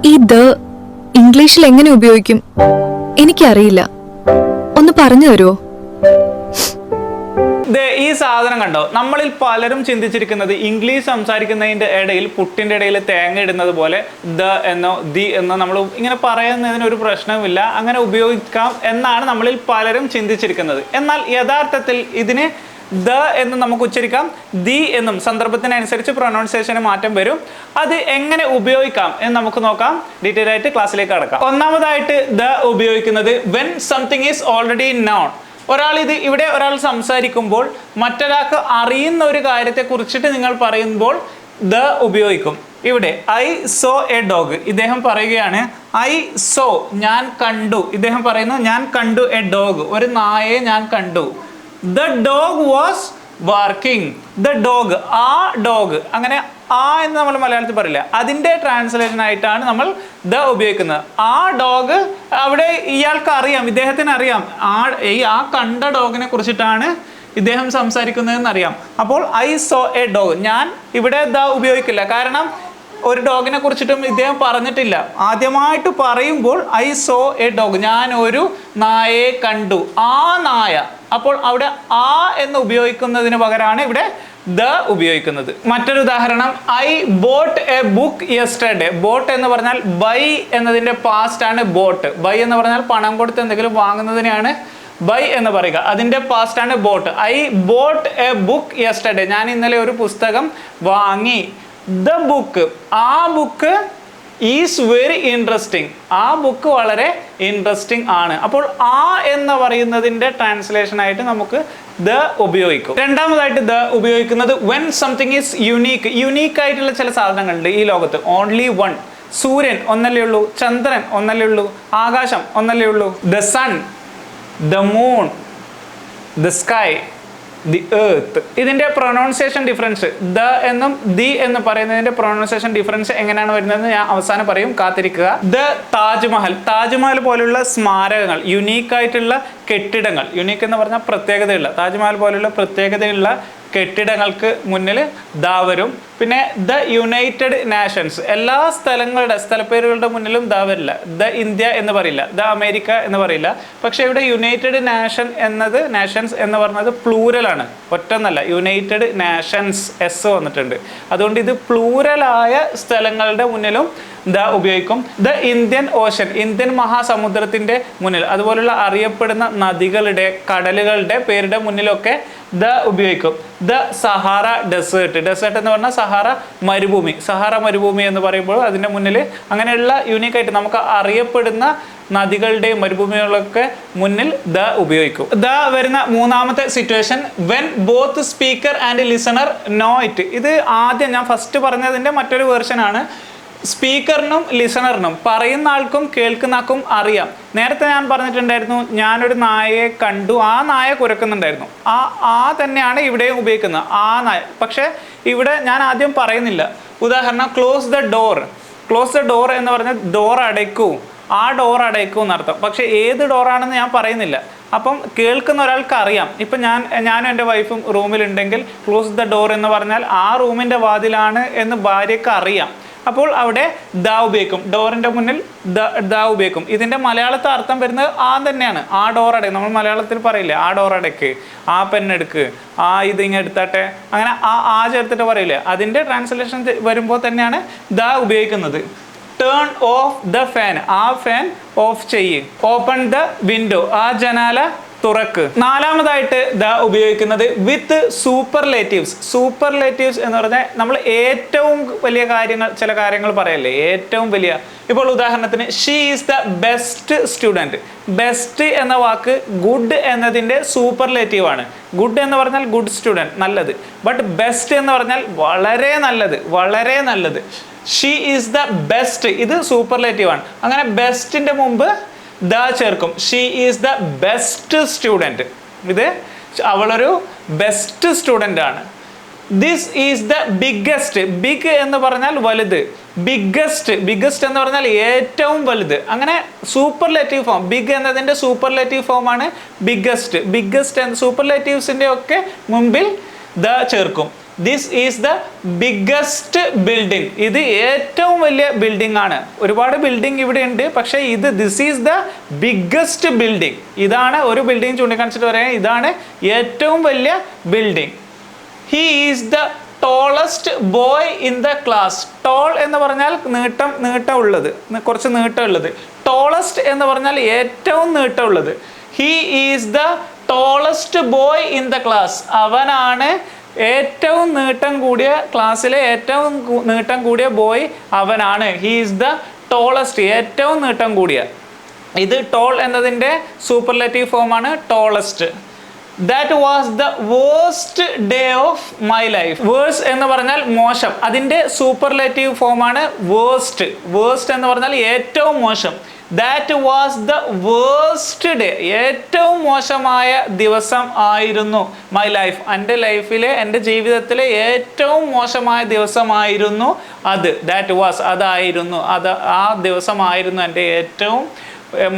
ഈ ദ ഇംഗ്ലീഷിൽ എങ്ങനെ ഉപയോഗിക്കും എനിക്കറിയില്ല. ഒന്ന് പറഞ്ഞു തരുമോ? ഈ സാധനം കണ്ടോ, നമ്മളിൽ പലരും ചിന്തിച്ചിരിക്കുന്നത് ഇംഗ്ലീഷ് സംസാരിക്കുന്നതിന്റെ ഇടയിൽ പുട്ടിന്റെ ഇടയിൽ തേങ്ങ ഇടുന്നത് പോലെ ദ എന്നോ ദി എന്നോ നമ്മൾ ഇങ്ങനെ പറയുന്നതിന് ഒരു പ്രശ്നവുമില്ല, അങ്ങനെ ഉപയോഗിക്കാം എന്നാണ് നമ്മളിൽ പലരും ചിന്തിച്ചിരിക്കുന്നത്. എന്നാൽ യഥാർത്ഥത്തിൽ ഇതിന് ദ എന്ന് നമുക്ക് ഉച്ചരിക്കാം, ദി എന്നും സന്ദർഭത്തിനനുസരിച്ച് പ്രൊനൗൺസിയേഷന് മാറ്റം വരും. അത് എങ്ങനെ ഉപയോഗിക്കാം എന്ന് നമുക്ക് നോക്കാം. ഡീറ്റെയിൽ ആയിട്ട് ക്ലാസ്സിലേക്ക് കടക്കാം. ഒന്നാമതായിട്ട് ദ ഉപയോഗിക്കുന്നത് when something is already non. ഇവിടെ ഒരാൾ സംസാരിക്കുമ്പോൾ മറ്റൊരാൾക്ക് അറിയുന്ന ഒരു കാര്യത്തെ കുറിച്ചിട്ട് നിങ്ങൾ പറയുമ്പോൾ ദ ഉപയോഗിക്കും. ഇവിടെ ഐ സോ എ ഡോഗ്, ഇദ്ദേഹം പറയുകയാണ് ഐ സോ ഞാൻ കണ്ടു. ഇദ്ദേഹം പറയുന്നു ഞാൻ കണ്ടു എ ഡോഗ്, ഒരു നായയെ ഞാൻ കണ്ടു. The dog was barking. The dog, ആ ഡോഗ്, അങ്ങനെ ആ എന്ന് നമ്മൾ മലയാളത്തിൽ പറയില്ല, അതിൻ്റെ ട്രാൻസ്ലേഷൻ ആയിട്ടാണ് നമ്മൾ ദ ഉപയോഗിക്കുന്നത്. ആ ഡോഗ് അവിടെ ഇയാൾക്ക് അറിയാം, ഇദ്ദേഹത്തിന് അറിയാം ആ കണ്ട ഡോഗിനെ കുറിച്ചിട്ടാണ് ഇദ്ദേഹം സംസാരിക്കുന്നതെന്ന് അറിയാം. അപ്പോൾ ഐ സോ എ ഡോഗ്, ഞാൻ ഇവിടെ ദ ഉപയോഗിക്കില്ല, കാരണം ഒരു ഡോഗിനെ കുറിച്ചിട്ടും ഇദ്ദേഹം പറഞ്ഞിട്ടില്ല. ആദ്യമായിട്ട് പറയുമ്പോൾ ഐ സോ എ ഡോഗ്, ഞാൻ ഒരു നായയെ കണ്ടു, ആ നായ. അപ്പോൾ അവിടെ ആ എന്ന് ഉപയോഗിക്കുന്നതിന് പകരമാണ് ഇവിടെ ദ ഉപയോഗിക്കുന്നത്. മറ്റൊരു ഉദാഹരണം, I boat A book yesterday. Boat എന്ന് പറഞ്ഞാൽ ബൈ എന്നതിൻ്റെ പാസ്റ്റ് ആണ് ബോട്ട്. ബൈ എന്ന് പറഞ്ഞാൽ പണം കൊടുത്ത് എന്തെങ്കിലും വാങ്ങുന്നതിനെയാണ് ബൈ എന്ന് പറയുക, അതിൻ്റെ പാസ്റ്റ് ആണ് boat. I boat A book yesterday, ഞാൻ ഇന്നലെ ഒരു പുസ്തകം വാങ്ങി. ദ ബുക്ക്, ആ ബുക്ക് ഈസ് വെരി ഇൻട്രസ്റ്റിംഗ്, ആ ബുക്ക് വളരെ ഇൻട്രസ്റ്റിംഗ് ആണ്. അപ്പോൾ ആ എന്ന് പറയുന്നതിൻ്റെ ട്രാൻസ്ലേഷൻ ആയിട്ട് നമുക്ക് ദ ഉപയോഗിക്കും. രണ്ടാമതായിട്ട് ദ ഉപയോഗിക്കുന്നത് when something is unique. Unique ആയിട്ടുള്ള ചില സാധനങ്ങളുണ്ട് ഈ ലോകത്ത്, ഓൺലി വൺ. സൂര്യൻ ഒന്നല്ലേ ഉള്ളൂ, ചന്ദ്രൻ ഒന്നല്ലേ ഉള്ളൂ, ആകാശം ഒന്നല്ലേ ഉള്ളൂ. The sun, the moon, the sky, the earth. ഇതിൻ്റെ പ്രൊനൗൺസിയേഷൻ ഡിഫറൻസ്, ദ എന്നും ദി എന്ന് പറയുന്നതിൻ്റെ പ്രൊനൗൺസിയേഷൻ ഡിഫറൻസ് എങ്ങനെയാണ് വരുന്നതെന്ന് ഞാൻ അവസാനം പറയും, കാത്തിരിക്കുക. ദ താജ്മഹൽ, താജ്മഹൽ പോലുള്ള സ്മാരകങ്ങൾ, യുണീക്കായിട്ടുള്ള കെട്ടിടങ്ങൾ, യുണീക്ക് എന്ന് പറഞ്ഞാൽ പ്രത്യേകതയുള്ള, താജ്മഹൽ പോലുള്ള പ്രത്യേകതയുള്ള കെട്ടിടങ്ങൾക്ക് മുന്നിൽ ദ വരും. പിന്നെ ദ യുണൈറ്റഡ് നാഷൻസ്, എല്ലാ സ്ഥലപ്പേരുകളുടെ മുന്നിലും ദ വരില്ല. ദ ഇന്ത്യ എന്ന് പറയില്ല, ദ അമേരിക്ക എന്ന് പറയില്ല. പക്ഷേ ഇവിടെ യുണൈറ്റഡ് നാഷൻസ് എന്ന് പറഞ്ഞത് പ്ലൂരലാണ്, ഒറ്റൊന്നല്ല. യുണൈറ്റഡ് നാഷൻസ് എസ് വന്നിട്ടുണ്ട്, അതുകൊണ്ട് ഇത് പ്ലൂരലായ സ്ഥലങ്ങളുടെ മുന്നിലും ദ ഉപയോഗിക്കും. ദ ഇന്ത്യൻ ഓഷൻ, ഇന്ത്യൻ മഹാസമുദ്രത്തിൻ്റെ മുന്നിൽ, അതുപോലുള്ള അറിയപ്പെടുന്ന നദികളുടെ, കടലുകളുടെ പേരുടെ മുന്നിലൊക്കെ ദ ഉപയോഗിക്കും. ദ സഹാറ ഡെസേർട്ട്, ഡെസേർട്ട് എന്ന് പറഞ്ഞാൽ സഹാറ മരുഭൂമി എന്ന് പറയുമ്പോൾ അതിൻ്റെ മുന്നിൽ അങ്ങനെയുള്ള യൂണീക്കായിട്ട് നമുക്ക് അറിയപ്പെടുന്ന നദികളുടെയും മരുഭൂമികളൊക്കെ മുന്നിൽ ദ ഉപയോഗിക്കും. ദ വരുന്ന മൂന്നാമത്തെ situation, when both speaker and listener know it. ഇത് ആദ്യം ഞാൻ ഫസ്റ്റ് പറഞ്ഞതിൻ്റെ മറ്റൊരു വേർഷനാണ്. സ്പീക്കറിനും ലിസണറിനും, പറയുന്ന ആൾക്കും കേൾക്കുന്ന ആൾക്കും അറിയാം. നേരത്തെ ഞാൻ പറഞ്ഞിട്ടുണ്ടായിരുന്നു ഞാനൊരു നായയെ കണ്ടു, ആ നായ കുരക്കുന്നുണ്ടായിരുന്നു. ആ തന്നെയാണ് ഇവിടെയും ഉപയോഗിക്കുന്നത്, ആ നായ. പക്ഷേ ഇവിടെ ഞാൻ ആദ്യം പറയുന്നില്ല. ഉദാഹരണം, close the door. Close the door എന്ന് പറഞ്ഞാൽ ഡോർ അടയ്ക്കൂ, ആ ഡോർ അടയ്ക്കൂ എന്നർത്ഥം. പക്ഷേ ഏത് ഡോറാണെന്ന് ഞാൻ പറയുന്നില്ല. അപ്പം കേൾക്കുന്ന ഒരാൾക്ക് അറിയാം. ഇപ്പം ഞാനും എൻ്റെ വൈഫും റൂമിലുണ്ടെങ്കിൽ ക്ലോസ് ദ ഡോർ എന്ന് പറഞ്ഞാൽ ആ റൂമിൻ്റെ വാതിലാണ് എന്ന് ഭാര്യയ്ക്ക് അറിയാം. അപ്പോൾ അവിടെ ദ ഉപയോഗിക്കും, ഡോറിൻ്റെ മുന്നിൽ ദ ഉപയോഗിക്കും. ഇതിൻ്റെ മലയാളത്തെ അർത്ഥം വരുന്നത് ആ തന്നെയാണ്, ആ ഡോർ അടയ്ക്ക്. നമ്മൾ മലയാളത്തിൽ പറയില്ലേ ആ ഡോർ അടയ്ക്ക്, ആ പെണ്ണെടുക്ക്, ആ ഇതിങ്ങനെ എടുത്താട്ടെ, അങ്ങനെ ആ ചേർത്തിട്ട് പറയില്ലേ, അതിൻ്റെ ട്രാൻസ്ലേഷൻ വരുമ്പോൾ തന്നെയാണ് ദ ഉപയോഗിക്കുന്നത്. ടേൺ ഓഫ് ദ ഫാൻ, ആ ഫാൻ ഓഫ് ചെയ്യ്. ഓപ്പൺ ദ വിൻഡോ, ആ ജനാല തുറക്ക്. നാലാമതായിട്ട് ദ ഉപയോഗിക്കുന്നത് വിത്ത് സൂപ്പർലേറ്റീവ്സ് എന്ന് പറഞ്ഞാൽ നമ്മൾ ഏറ്റവും വലിയ ചില കാര്യങ്ങൾ പറയല്ലേ, ഏറ്റവും വലിയ. ഇപ്പോൾ ഉദാഹരണത്തിന്, she is the best student. Best എന്ന വാക്ക് ഗുഡ് എന്നതിൻ്റെ സൂപ്പർലേറ്റീവ് ആണ്. ഗുഡ് എന്ന് പറഞ്ഞാൽ ഗുഡ് സ്റ്റുഡൻറ്റ്, നല്ലത്. ബട്ട് ബെസ്റ്റ് എന്ന് പറഞ്ഞാൽ വളരെ നല്ലത്. ഷീ ഈസ് ദ ബെസ്റ്റ്, ഇത് സൂപ്പർലേറ്റീവ് ആണ്. അങ്ങനെ ബെസ്റ്റിൻ്റെ മുമ്പ് ദ ചേർക്കും. She is the best student, ഇത് അവളൊരു ബെസ്റ്റ് സ്റ്റുഡൻ്റ് ആണ്. This is the biggest. Big എന്ന് പറഞ്ഞാൽ വലുത്, ബിഗ്ഗസ്റ്റ് എന്ന് പറഞ്ഞാൽ ഏറ്റവും വലുത്. അങ്ങനെ സൂപ്പർലേറ്റീവ് ഫോം, ബിഗ് എന്നതിൻ്റെ സൂപ്പർലേറ്റീവ് ഫോമാണ് ബിഗ്ഗസ്റ്റ്. സൂപ്പർലേറ്റീവ്സിൻ്റെ ഒക്കെ മുമ്പിൽ ദ ചേർക്കും. This is the biggest building. ഇത് ഏറ്റവും വലിയ ബിൽഡിംഗ് ആണ്. ഒരുപാട് ബിൽഡിംഗ് ഇവിടെ ഉണ്ട്, പക്ഷേ this is the biggest building. ഇതാണ് ഒരു ബിൽഡിംഗ് ചൂണ്ടിക്കാണിച്ചിട്ട് പറയാം, ഇതാണ് ഏറ്റവും വലിയ building. He is the tallest boy in the class. Tall എന്ന് പറഞ്ഞാൽ നീട്ടമുള്ളത്, കുറച്ച് നീട്ടമുള്ളത്. ടോളസ്റ്റ് എന്ന് പറഞ്ഞാൽ ഏറ്റവും നീട്ടമുള്ളത്. He is the tallest boy in the class. അവനാണ് ഏറ്റവും നീട്ടം കൂടിയ, ക്ലാസ്സിലെ ഏറ്റവും നീട്ടം കൂടിയ ബോയ് അവനാണ്. ഹി ഈസ് ദ ടോളസ്റ്റ്, ഏറ്റവും നീട്ടം കൂടിയ. ഇത് ടോൾ എന്നതിൻ്റെ സൂപ്പർലേറ്റീവ് ഫോമാണ് tallest. That was the worst day of my life. Worse എന്ന് പറഞ്ഞാൽ മോശം, അതിൻ്റെ സൂപ്പർലേറ്റീവ് ഫോമാണ് വേഴ്സ്റ്റ്. വേഴ്സ്റ്റ് എന്ന് പറഞ്ഞാൽ ഏറ്റവും മോശം. That was the worst day, ഏറ്റവും മോശമായ ദിവസം ആയിരുന്നു മൈ ലൈഫ്. എൻ്റെ ലൈഫിലെ, എൻ്റെ ജീവിതത്തിലെ ഏറ്റവും മോശമായ ദിവസമായിരുന്നു അത്. ദാറ്റ് വാസ്, അതായിരുന്നു, ആ ദിവസമായിരുന്നു എൻ്റെ ഏറ്റവും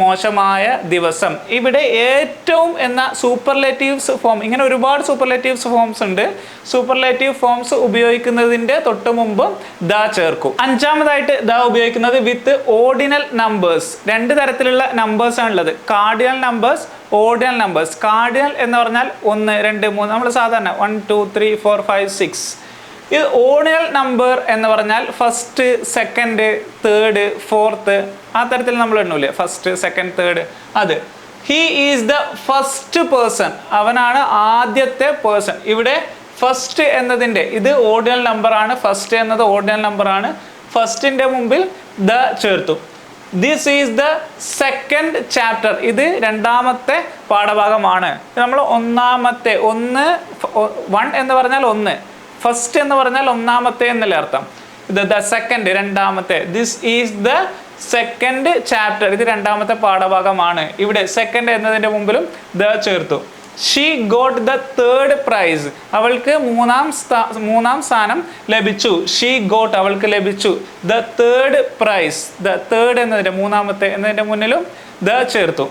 മോശമായ ദിവസം. ഇവിടെ ഏറ്റവും എന്ന സൂപ്പർലേറ്റീവ്സ് ഫോം, ഇങ്ങനെ ഒരുപാട് സൂപ്പർലേറ്റീവ്സ് ഫോംസ് ഉണ്ട്. സൂപ്പർലേറ്റീവ് ഫോംസ് ഉപയോഗിക്കുന്നതിൻ്റെ തൊട്ട് മുമ്പ് ദ ചേർക്കും. അഞ്ചാമതായിട്ട് ദ ഉപയോഗിക്കുന്നത് വിത്ത് ഓർഡിനൽ നമ്പേഴ്സ്. രണ്ട് തരത്തിലുള്ള നമ്പേഴ്സ് ആണുള്ളത്, cardinal numbers, ordinal numbers. Cardinal എന്ന് പറഞ്ഞാൽ 1, 2, 3, നമ്മൾ സാധാരണ 1, 2, 3, 4, 5, 6. ഇത് ഓർഡിനൽ നമ്പർ എന്ന് പറഞ്ഞാൽ ഫസ്റ്റ്, സെക്കൻഡ്, തേർഡ്, ഫോർത്ത്, ആ തരത്തിൽ നമ്മൾ എണ്ണൂല്ലേ, ഫസ്റ്റ്, സെക്കൻഡ്, തേർഡ്, അത്. He is the first person, അവനാണ് ആദ്യത്തെ പേഴ്സൺ. ഇവിടെ ഫസ്റ്റ് എന്നതിൻ്റെ, ഇത് ഓർഡിനൽ നമ്പറാണ്, ഫസ്റ്റ് എന്നത് ഓർഡിനൽ നമ്പറാണ്. ഫസ്റ്റിൻ്റെ മുമ്പിൽ ദ ചേർത്തു. This is the second chapter, ഇത് രണ്ടാമത്തെ പാഠഭാഗമാണ്. നമ്മൾ ഒന്നാമത്തെ, 1 എന്ന് പറഞ്ഞാൽ 1, ഫസ്റ്റ് എന്ന് പറഞ്ഞാൽ ഒന്നാമത്തെ എന്നല്ലേ അർത്ഥം. ഇത് ദ സെക്കൻഡ്, രണ്ടാമത്തെ. This is the second chapter, ഇത് രണ്ടാമത്തെ പാഠഭാഗമാണ്. ഇവിടെ സെക്കൻഡ് എന്നതിൻ്റെ മുമ്പിലും ദ ചേർത്തു. She got the third prize, അവൾക്ക് മൂന്നാം സ്ഥാനം ലഭിച്ചു. ഷീ ഗോട്ട്, അവൾക്ക് ലഭിച്ചു. The third prize, the third എന്നതിൻ്റെ, മൂന്നാമത്തെ എന്നതിൻ്റെ മുന്നിലും ദ ചേർത്തു.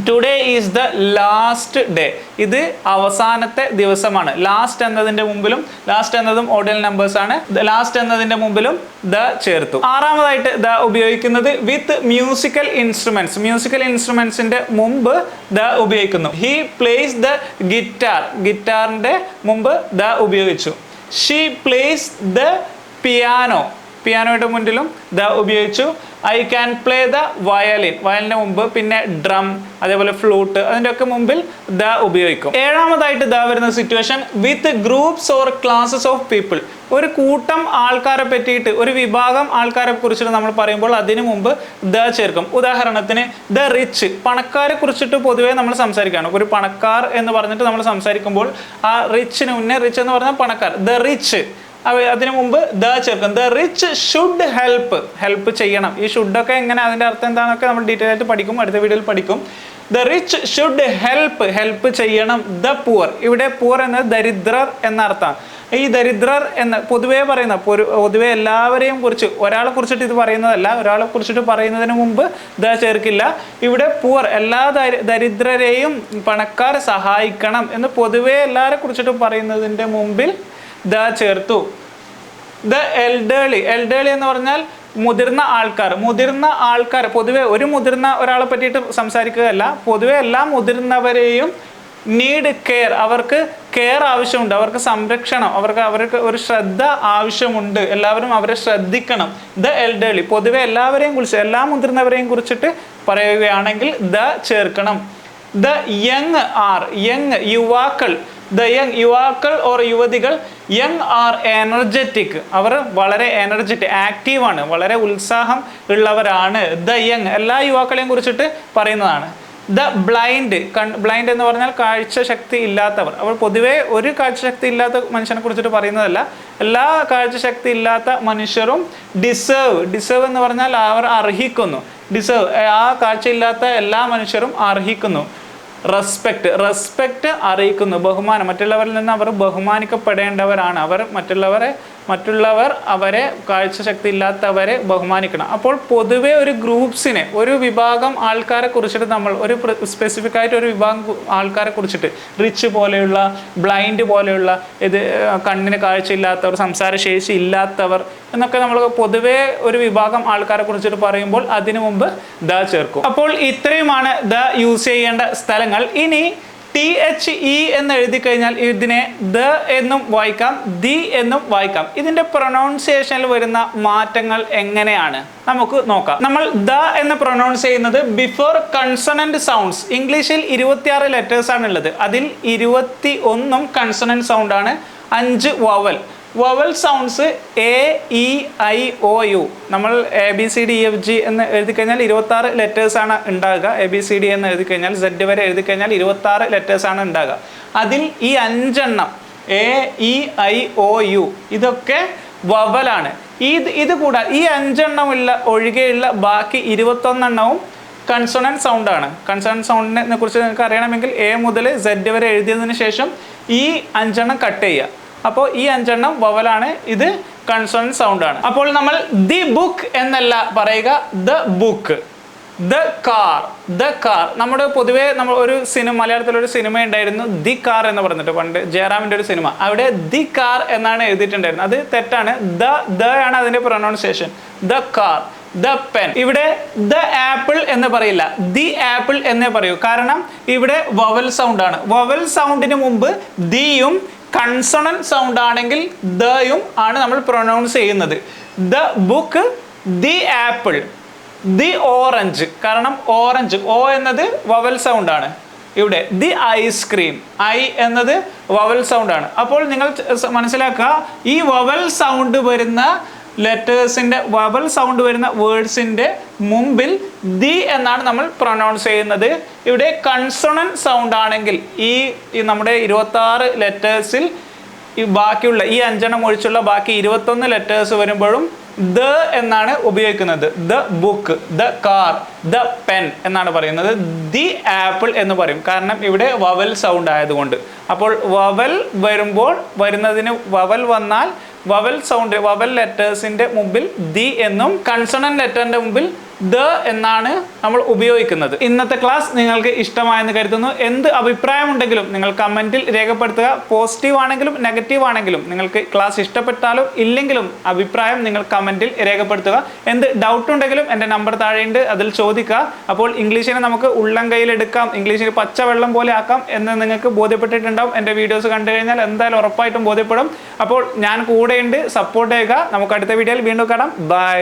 Today is the last day, ഇത് അവസാനത്തെ ദിവസമാണ്. ലാസ്റ്റ് എന്നതിൻ്റെ മുമ്പിലും, ലാസ്റ്റ് എന്നതും ഓർഡിനൽ നമ്പേഴ്സ് ആണ്, ലാസ്റ്റ് എന്നതിൻ്റെ മുമ്പിലും ദ ചേർത്തു. ആറാമതായിട്ട് ദ ഉപയോഗിക്കുന്നത് വിത്ത് മ്യൂസിക്കൽ ഇൻസ്ട്രുമെന്റ്സ്. മ്യൂസിക്കൽ ഇൻസ്ട്രുമെന്റ്സിന്റെ മുമ്പ് ദ ഉപയോഗിക്കുന്നു. ഹി പ്ലേസ് ദ ഗിറ്റാർ, ഗിറ്റാറിന്റെ മുമ്പ് ദ ഉപയോഗിച്ചു. ഷീ പ്ലേസ് ദ പിയാനോ, പിയാനോയുടെ മുന്നിലും ദ ഉപയോഗിച്ചു. I can play the violin, വയലിന് മുമ്പ് പിന്നെ ഡ്രം, അതേപോലെ ഫ്ലൂട്ട്, അതിൻ്റെ ഒക്കെ മുമ്പിൽ ദ ഉപയോഗിക്കും. ഏഴാമതായിട്ട് ദ വരുന്ന situation with groups or classes of people. ഒരു കൂട്ടം ആൾക്കാരെ പറ്റിയിട്ട്, ഒരു വിഭാഗം ആൾക്കാരെ കുറിച്ചിട്ട് നമ്മൾ പറയുമ്പോൾ അതിനു മുമ്പ് ദ ചേർക്കും. ഉദാഹരണത്തിന് ദ റിച്ച്, പണക്കാരെ കുറിച്ചിട്ട് പൊതുവേ നമ്മൾ സംസാരിക്കുകയാണ്. ഒരു പണക്കാർ എന്ന് പറഞ്ഞിട്ട് നമ്മൾ സംസാരിക്കുമ്പോൾ ആ റിച്ചിന് മുന്നേ, റിച്ച് എന്ന് പറഞ്ഞാൽ പണക്കാർ, ദ റിച്ച്, അതിനു മുമ്പ് ദ ചേർക്കും. ദ റിച്ച് ഷുഡ് ഹെൽപ്പ് ചെയ്യണം. ഈ ഷുഡൊക്കെ എങ്ങനെ, അതിൻ്റെ അർത്ഥം എന്താണെന്നൊക്കെ നമ്മൾ ഡീറ്റെയിൽ ആയിട്ട് പഠിക്കും, അടുത്ത വീഡിയോയിൽ പഠിക്കും. ദ റിച്ച് ഷുഡ് ഹെൽപ്പ് ചെയ്യണം. ദ പുവർ, ഇവിടെ പുവർ എന്നത് ദരിദ്രർ എന്ന അർത്ഥമാണ്. ഈ ദരിദ്രർ എന്ന് പൊതുവേ പറയുന്ന, പൊതുവെ എല്ലാവരെയും കുറിച്ച്, ഒരാളെ കുറിച്ചിട്ട് ഇത് പറയുന്നതല്ല, ഒരാളെ കുറിച്ചിട്ട് പറയുന്നതിന് മുമ്പ് ദ ചേർക്കില്ല. ഇവിടെ പുവർ, എല്ലാ ദരിദ്രരെയും പണക്കാർ സഹായിക്കണം എന്ന് പൊതുവേ എല്ലാവരെ കുറിച്ചിട്ട് പറയുന്നതിൻ്റെ മുമ്പിൽ ദ ചേർത്തു. ദ എൽഡേർലി, എൽഡേർലി എന്ന് പറഞ്ഞാൽ മുതിർന്ന ആൾക്കാർ, പൊതുവെ ഒരു മുതിർന്ന ഒരാളെ പറ്റിയിട്ട് സംസാരിക്കുകയല്ല, പൊതുവെ എല്ലാ മുതിർന്നവരെയും നീഡ് കെയർ, അവർക്ക് കെയർ ആവശ്യമുണ്ട്, അവർക്ക് സംരക്ഷണം, അവർക്ക് ഒരു ശ്രദ്ധ ആവശ്യമുണ്ട്, എല്ലാവരും അവരെ ശ്രദ്ധിക്കണം. ദ എൽഡേർലി, പൊതുവെ എല്ലാവരെയും കുറിച്ച്, എല്ലാ മുതിർന്നവരെയും കുറിച്ചിട്ട് പറയുകയാണെങ്കിൽ ദ ചേർക്കണം. ദ യങ് ആർ, യങ് യുവാക്കൾ, ദ യങ് യുവാക്കൾ ഓർ യുവതികൾ, യങ് ആർ എനർജറ്റിക്, അവർ വളരെ എനർജറ്റിക്, ആക്റ്റീവാണ്, വളരെ ഉത്സാഹം ഉള്ളവരാണ്. ദ യങ്, എല്ലാ യുവാക്കളെയും കുറിച്ചിട്ട് പറയുന്നതാണ്. ദ ബ്ലൈൻഡ്, ബ്ലൈൻഡ് എന്ന് പറഞ്ഞാൽ കാഴ്ചശക്തി ഇല്ലാത്തവർ, അവർ പൊതുവേ ഒരു കാഴ്ചശക്തി ഇല്ലാത്ത മനുഷ്യനെ കുറിച്ചിട്ട് പറയുന്നതല്ല, എല്ലാ കാഴ്ചശക്തി ഇല്ലാത്ത മനുഷ്യരും ഡിസേർവ് എന്ന് പറഞ്ഞാൽ അവർ അർഹിക്കുന്നു. ഡിസേർവ്, ആ കാഴ്ചയില്ലാത്ത എല്ലാ മനുഷ്യരും അർഹിക്കുന്നു. റെസ്പെക്ട് അറിയിക്കുന്നു, ബഹുമാനം. മറ്റുള്ളവരിൽ നിന്ന് അവർ ബഹുമാനിക്കപ്പെടേണ്ടവരാണ്. മറ്റുള്ളവർ അവരെ കാഴ്ചശക്തി ഇല്ലാത്തവരെ ബഹുമാനിക്കണം. അപ്പോൾ പൊതുവെ ഒരു ഗ്രൂപ്പ്സിനെ, ഒരു വിഭാഗം ആൾക്കാരെ കുറിച്ചിട്ട് നമ്മൾ ഒരു സ്പെസിഫിക് ആയിട്ട് ഒരു വിഭാഗം ആൾക്കാരെ കുറിച്ചിട്ട്, റിച്ച് പോലെയുള്ള, ബ്ലൈൻഡ് പോലെയുള്ള, കണ്ണിന് കാഴ്ചയില്ലാത്തവർ, സംസാരശേഷി ഇല്ലാത്തവർ എന്നൊക്കെ നമ്മൾ പൊതുവെ ഒരു വിഭാഗം ആൾക്കാരെ കുറിച്ചിട്ട് പറയുമ്പോൾ അതിനു മുമ്പ് ദ ചേർക്കും. അപ്പോൾ ഇത്രയുമാണ് ദ യൂസ് ചെയ്യേണ്ട സ്ഥലങ്ങൾ. ഇനി THE എന്ന് എഴുതി കഴിഞ്ഞാൽ ഇതിനെ ദ എന്നും വായിക്കാം, ദി എന്നും വായിക്കാം. ഇതിന്റെ പ്രൊനൗൺസിയേഷനിൽ വരുന്ന മാറ്റങ്ങൾ എങ്ങനെയാണ് നമുക്ക് നോക്കാം. നമ്മൾ ദ എന്ന് പ്രൊനൗൺസ് ചെയ്യുന്നത് ബിഫോർ കൺസണന്റ് സൗണ്ട്സ്. ഇംഗ്ലീഷിൽ 26 ലെറ്റേഴ്സ് ആണ് ഉള്ളത്. അതിൽ 21 കൺസണന്റ് സൗണ്ട് ആണ്, 5 വവൽ സൗണ്ട്സ് AEIOU. നമ്മൾ ABCDEFG എന്ന് എഴുതി കഴിഞ്ഞാൽ 26 ലെറ്റേഴ്സ് ആണ് ഉണ്ടാകുക. ABCD എന്ന് എഴുതി കഴിഞ്ഞാൽ Z വരെ എഴുതി കഴിഞ്ഞാൽ 26 ലെറ്റേഴ്സ് ആണ് ഉണ്ടാകുക. അതിൽ ഈ 5 എണ്ണം AEIOU ഇതൊക്കെ വവലാണ്. ഇത് കൂടാതെ ഈ 5 എണ്ണമുള്ള ഒഴികെയുള്ള ബാക്കി 21 എണ്ണവും കൺസോണന്റ് സൗണ്ട് ആണ്. കൺസോണന്റ് സൗണ്ടിനെ കുറിച്ച് നിങ്ങൾക്ക് അറിയണമെങ്കിൽ A മുതൽ Z വരെ എഴുതിയതിനു ശേഷം ഈ 5 എണ്ണം കട്ട് ചെയ്യുക. അപ്പോൾ ഈ 5 എണ്ണം വവലാണ്, ഇത് കൺസോണന്റ് സൗണ്ട് ആണ്. അപ്പോൾ നമ്മൾ ദി ബുക്ക് എന്നല്ല പറയുക, ദ ബുക്ക്. ദ കാർ നമ്മുടെ പൊതുവേ നമ്മൾ ഒരു സിനിമ, മലയാളത്തിലൊരു സിനിമ ഉണ്ടായിരുന്നു ദി കാർ എന്ന് പറഞ്ഞിട്ട്, പണ്ട് ജയറാമിന്റെ ഒരു സിനിമ. അവിടെ ദി കാർ എന്നാണ് എഴുതിയിട്ടുണ്ടായിരുന്നത്. അത് തെറ്റാണ്. ദ ആണ് അതിന്റെ pronunciation. The car, the pen. ഇവിടെ ദ ആപ്പിൾ എന്ന് പറയില്ല, ദി ആപ്പിൾ എന്നേ പറയൂ. കാരണം ഇവിടെ വവൽ സൗണ്ട് ആണ്. വവൽ സൗണ്ടിന് മുമ്പ് ദിയും കൺസണന്റ് സൗണ്ട് ആണെങ്കിൽ ദയും ആണ് നമ്മൾ പ്രൊനൗൺസ് ചെയ്യുന്നത്. The book, the apple, the orange. കാരണം ഓറഞ്ച്, ഓ എന്നത് വവൽ സൗണ്ട് ആണ്. ഇവിടെ ദി ഐസ്ക്രീം, ഐ എന്നത് വവൽ സൗണ്ട് ആണ്. അപ്പോൾ നിങ്ങൾ മനസ്സിലാക്കുക, ഈ വവൽ സൗണ്ട് വരുന്ന ലെറ്റേഴ്സിന്റെ, വവൽ സൗണ്ട് വരുന്ന വേർഡ്സിന്റെ മുമ്പിൽ ദി എന്നാണ് നമ്മൾ പ്രൊനൗൺസ് ചെയ്യുന്നത്. ഇവിടെ കൺസോണന്റ് സൗണ്ട് ആണെങ്കിൽ ഈ നമ്മുടെ 26 ലെറ്റേഴ്സിൽ ഈ ബാക്കിയുള്ള ഈ 5 എണ്ണം ഒഴിച്ചുള്ള ബാക്കി 21 ലെറ്റേഴ്സ് വരുമ്പോഴും ദ എന്നാണ് ഉപയോഗിക്കുന്നത്. The book, the car, the pen എന്നാണ് പറയുന്നത്. ദി ആപ്പിൾ എന്ന് പറയും, കാരണം ഇവിടെ വവൽ സൗണ്ട് ആയതുകൊണ്ട്. അപ്പോൾ വവൽ വന്നാൽ വവൽ സൗണ്ട്, വവൽ ലെറ്റേഴ്സിന്റെ മുമ്പിൽ ദി എന്നും കൺസണന്റ് ലെറ്ററിന്റെ മുമ്പിൽ ദ എന്നാണ് നമ്മൾ ഉപയോഗിക്കുന്നത്. ഇന്നത്തെ ക്ലാസ് നിങ്ങൾക്ക് ഇഷ്ടമായെന്ന് കരുതുന്നു. എന്ത് അഭിപ്രായമുണ്ടെങ്കിലും നിങ്ങൾ കമന്റിൽ രേഖപ്പെടുത്തുക. പോസിറ്റീവ് ആണെങ്കിലും നെഗറ്റീവ് ആണെങ്കിലും, നിങ്ങൾക്ക് ക്ലാസ് ഇഷ്ടപ്പെട്ടാലും ഇല്ലെങ്കിലും അഭിപ്രായം നിങ്ങൾ കമന്റിൽ രേഖപ്പെടുത്തുക. എന്ത് ഡൗട്ട് ഉണ്ടെങ്കിലും എൻ്റെ നമ്പർ താഴെയുണ്ട്, അതിൽ ചോദിക്കുക. അപ്പോൾ ഇംഗ്ലീഷിനെ നമുക്ക് ഉള്ളം കയ്യിലെടുക്കാം, ഇംഗ്ലീഷിന് പച്ചവെള്ളം പോലെ ആക്കാം എന്ന് നിങ്ങൾക്ക് ബോധ്യപ്പെട്ടിട്ടുണ്ടാവും. എൻ്റെ വീഡിയോസ് കണ്ടു കഴിഞ്ഞാൽ എന്തായാലും ഉറപ്പായിട്ടും ബോധ്യപ്പെടും. അപ്പോൾ ഞാൻ കൂടെയുണ്ട്, സപ്പോർട്ട് ചെയ്യുക. നമുക്ക് അടുത്ത വീഡിയോയിൽ വീണ്ടും കാണാം. ബൈ.